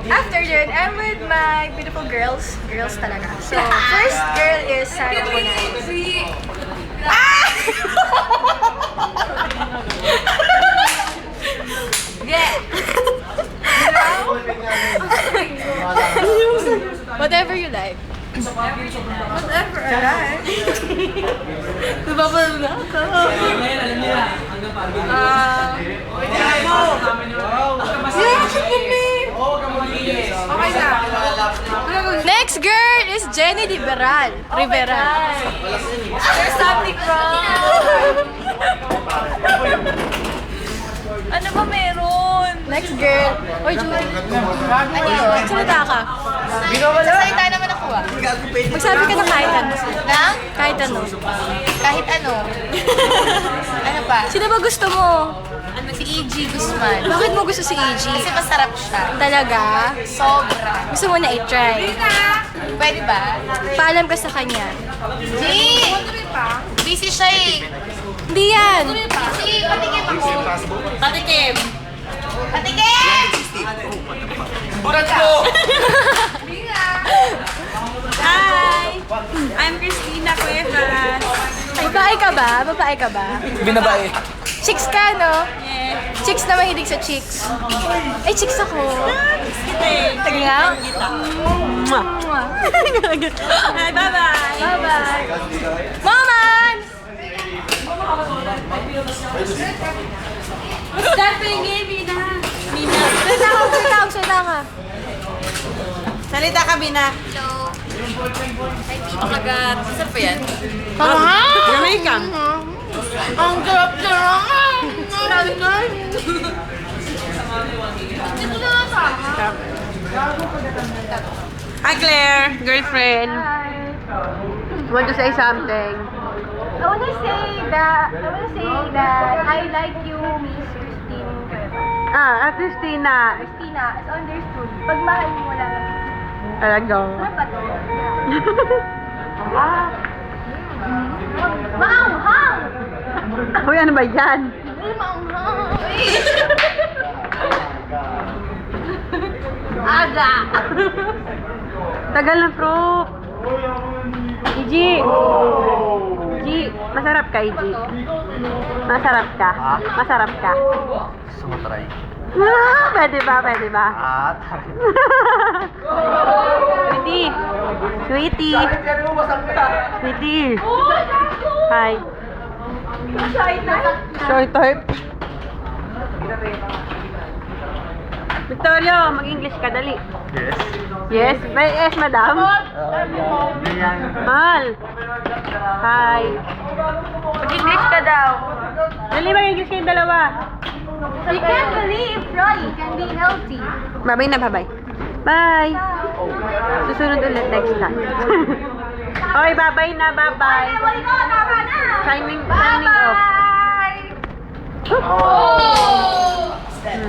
After yun, I'm with my beautiful girls. Girls talaga. So, first girl is Sarah Bonay. Whatever you like. Whatever I like. Napapalo na ako. Next girl is Jenny Liberal. Riveral. There's something wrong. Ano ba meron? Next girl. Oy, Julie. Ano yun? Magsalita ka. Magsalita naman ako ah. Magsabi ka na kahit ano. Na? Kahit ano. Kahit ano. Ano pa? Sino ba gusto mo? Ano? Si E.G. Guzman. Bakit mo gusto si E.G.? Kasi masarap siya. Talaga? Sobra. Gusto mo na i-try? Pwede ba? Paalam ka sa kanya. G! Busy siya eh. Hindi yan. Busy, patikim ako. Patikim. Patikim! Burat ko! Hi! I'm Christina Cuevas. Babae ka ba? Babae ka ba? Binabae. Chicks ka, no? Yeah. Chicks na mahilig sa chicks. Ay, chicks ako. Tagal? Mwah. Hi, bye-bye. Bye-bye. Maman! Start playing Mina. Mina. Salita ka. Salita ka, Mina. Hello. Pakagat. Saan pa yan? Jamaica. Ang sarap naman. Dito na nasama. Hi, Claire. Girlfriend. Want to say something? I want to say that I like you, Miss Christine Cuevas. Christina. Christina, it's understood. Pag mahal mo, wala na. Talaga. Ano ba to? Maanghang! Uy, ano ba yan? Ay, maanghang! Aga! Tagal na, bro. EG. EG, masarap ka, EG. Masarap ka. Masarap ka. Gusto mo try? Pwede ba? Pwede ba? Sweetie. Sweetie. Sweetie. Hi. Short type. Victorio, mag-English ka, dali. Yes. Yes? Yes, madam? Mahal. Hi. English ka daw. Dali, mag-English kayong dalawa. You can't believe Roy can be healthy. Babay na, babay. Bye. Susunod ulit next time. Okay, babay na, babay. Wala ko, tama na! Signing off. Bye! Oh!